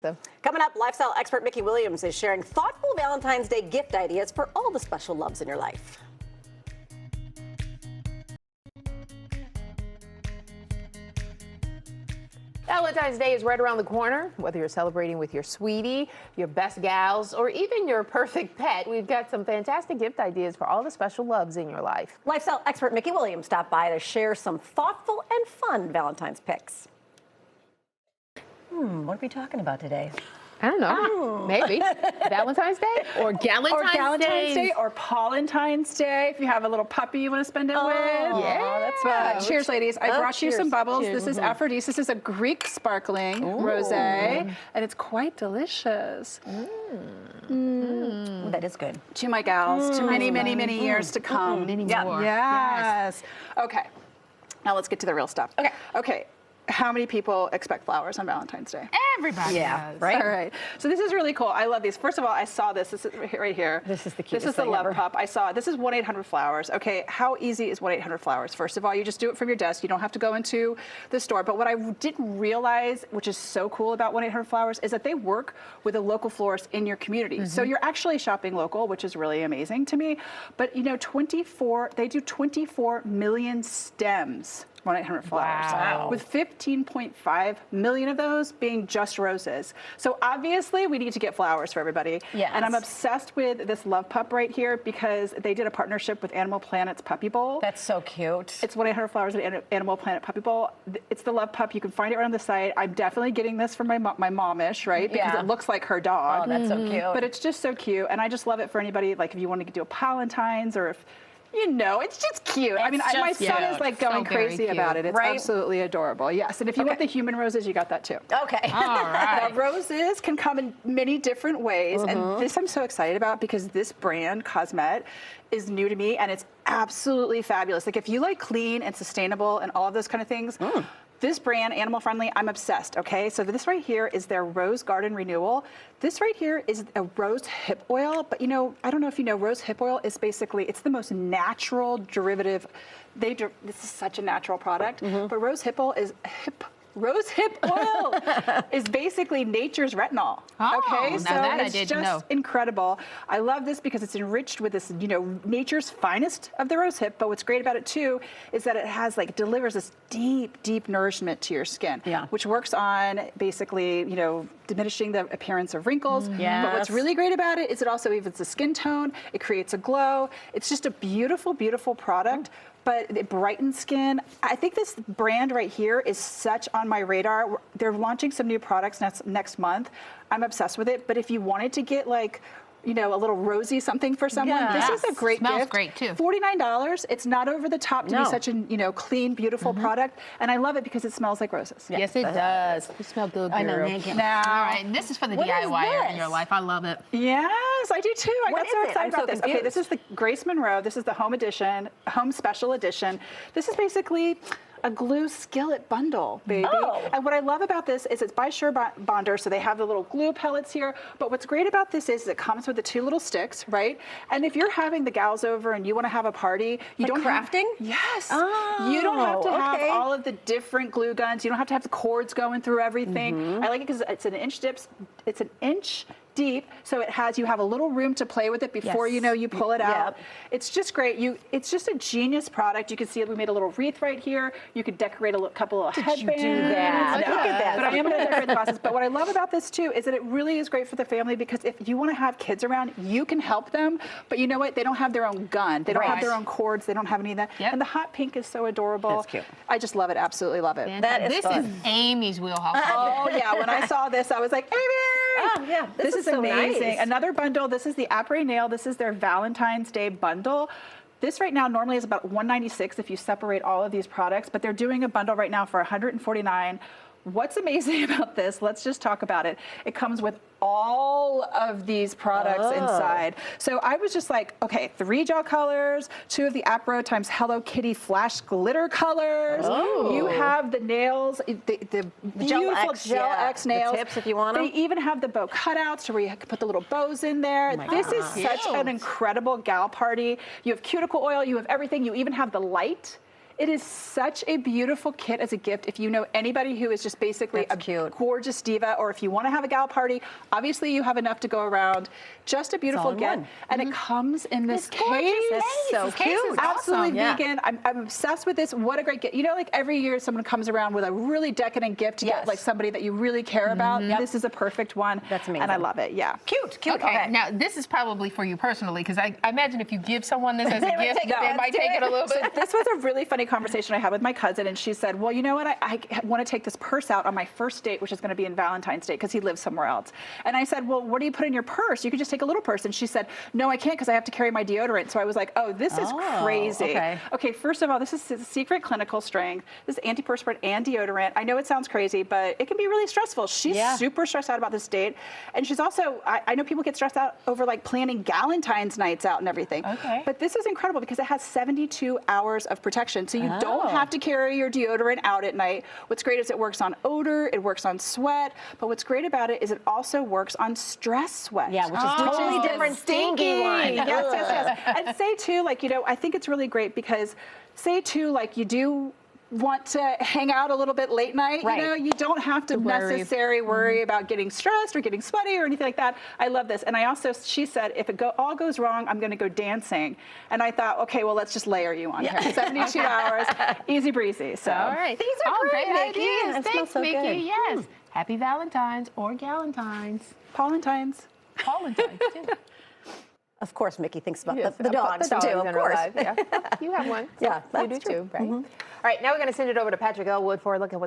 Coming up, lifestyle expert Mickey Williams is sharing thoughtful Valentine's Day gift ideas for all the special loves in your life. Valentine's Day is right around the corner. Whether you're celebrating with your sweetie, your best gals, or even your perfect pet, we've got some fantastic gift ideas for all the special loves in your life. Lifestyle expert Mickey Williams stopped by to share some thoughtful and fun Valentine's picks. What are we talking about today? I don't know. Maybe Valentine's Day or Galentine's Day or Valentine's Day if you have a little puppy you want to spend it with. Yeah, that's cheers, ladies. I brought you some bubbles. Cheers. This is Aphrodise. This is a Greek sparkling rosé, and it's quite delicious. That is good. To my gals, to many, many, many years to come. Many more. Yes. Okay. Now let's get to the real stuff. Okay. How many people expect flowers on Valentine's Day? Everybody does. Right? All right. So this is really cool. I love these. First of all, I saw this. This is right here. This is the cutest This is the thing love ever. pup. I saw it. This is 1-800-Flowers. Okay, how easy is 1-800-Flowers? First of all, you just do it from your desk. You don't have to go into the store. But what I didn't realize, which is so cool about 1-800-Flowers, is that they work with a local florist in your community. So you're actually shopping local, which is really amazing to me. But you know, they do 24 million stems. 1-800-Flowers. Wow. With 15.5 million of those being just roses. So obviously we need to get flowers for everybody. Yes. And I'm obsessed with this love pup right here because they did a partnership with Animal Planet's Puppy Bowl. That's so cute. It's 1-800-Flowers and Animal Planet Puppy Bowl. It's the love pup. You can find it right on the site. I'm definitely getting this for my momish, right? Because it looks like her dog. Oh, that's so cute. But it's just so cute. And I just love it for anybody, like if you want to do a Valentine's or if, you know, it's just cute. I mean, my son is like going crazy about it. It's absolutely adorable. Yes, and if you want the human roses, you got that too. Okay. All right. Now, roses can come in many different ways, and this I'm so excited about because this brand, Cosmette, is new to me, and it's absolutely fabulous. Like if you like clean and sustainable and all of those kind of things, this brand, animal friendly, I'm obsessed, okay? So this right here is their Rose Garden Renewal. This right here is a rose hip oil, but you know, I don't know if you know, rose hip oil is basically, it's the most natural derivative. This is such a natural product, but rose hip oil is Rose hip oil is basically nature's retinol. Okay, so it's just incredible. I love this because it's enriched with this, you know, nature's finest of the rose hip. But what's great about it too is that it has delivers this deep, deep nourishment to your skin, which works on basically, you know, diminishing the appearance of wrinkles. But what's really great about it is it also evens the skin tone. It creates a glow. It's just a beautiful, beautiful product. But it brightens skin. I think this brand right here is such on my radar. They're launching some new products next month. I'm obsessed with it. But if you wanted to get like, you know, a little rosy something for someone, this is a great gift. Smells great too. $49. It's not over the top to be such a, you know, clean, beautiful product. And I love it because it smells like roses. Yes, it does. You smell good, girl. I know, thank you. Now, all right, and this is for the DIYer in your life. I love it. Yes, I do too. I got so excited about this. Confused. Okay, this is the Grace Monroe. This is the home edition, home special edition. This is basically a glue skillet bundle, baby. And what I love about this is it's by Surebonder, so they have the little glue pellets here. But what's great about this is it comes with the 2 little sticks, right? And if you're having the gals over and you want to have a party, you don't crafting? Yes. You don't have to have all of the different glue guns. You don't have to have the cords going through everything. I like it because it's an inch dips. It's an inch deep, so you have a little room to play with it before you know you pull it out. It's just great. It's just a genius product. You can see we made a little wreath right here. You could decorate a couple of headbands. You do that? Look at that. But I am going to decorate the glasses. But what I love about this too is that it really is great for the family because if you want to have kids around, you can help them. But you know what? They don't have their own gun. They don't have their own cords. They don't have any of that. And the hot pink is so adorable. That's cute. I just love it. Absolutely love it. This is Amy's wheelhouse. Oh yeah. When I saw this, I was like, Amy! Oh yeah, This is so amazing. Nice. Another bundle. This is the Apres Nail. This is their Valentine's Day bundle. This right now normally is about $196 if you separate all of these products, but they're doing a bundle right now for $149. What's amazing about this? Let's just talk about it. It comes with all of these products inside. So I was just like, okay, 3 gel colors, 2 of the Apres times Hello Kitty flash glitter colors. You have the nails, the beautiful Gel X nails. The tips if you want them. They even have the bow cutouts to where you can put the little bows in there. This is such an incredible gal party. You have cuticle oil, you have everything. You even have the light It is such a beautiful kit as a gift. If you know anybody who is just basically cute. Gorgeous diva, or if you want to have a gal party, obviously you have enough to go around. Just a beautiful gift. And it comes in this case. It's so cute. Absolutely vegan. I'm obsessed with this. What a great gift. You know, like every year someone comes around with a really decadent gift to get like somebody that you really care about. This is a perfect one. That's amazing. And I love it. Yeah. Cute. Okay. Now, this is probably for you personally, because I imagine if you give someone this as a gift, they might take it a little bit. So this was a really funny conversation I had with my cousin, and she said, well, you know what? I want to take this purse out on my first date, which is going to be in Valentine's Day, because he lives somewhere else. And I said, well, what do you put in your purse? You could just take a little purse. And she said, no, I can't, because I have to carry my deodorant. So I was like, oh, this is crazy. Okay, first of all, this is secret clinical strength. This is antiperspirant and deodorant. I know it sounds crazy, but it can be really stressful. She's super stressed out about this date. And she's also, I know people get stressed out over like planning Galentine's nights out and everything. But this is incredible because it has 72 hours of protection. So you don't have to carry your deodorant out at night. What's great is it works on odor, it works on sweat, but what's great about it is it also works on stress sweat. Yeah, which is totally different, stinky one. Yes. And say too, like, you know, I think it's really great because say too, like you do want to hang out a little bit late night, you know, you don't have to necessarily worry about getting stressed or getting sweaty or anything like that. I love this. And I also, she said, if it all goes wrong, I'm going to go dancing. And I thought, okay, well, let's just layer you on here. 72 hours, easy breezy. So. All right. These are great ideas. Thanks, so Mickey. good. Yes. Happy Valentine's or Galentines. Paulentines. Paulentines, too. Of course, Mickey thinks about the dogs, too, of course. You have one. Yeah, you do that's true. too, right? All right, now we're going to send it over to Patrick Elwood for a look at what's happening.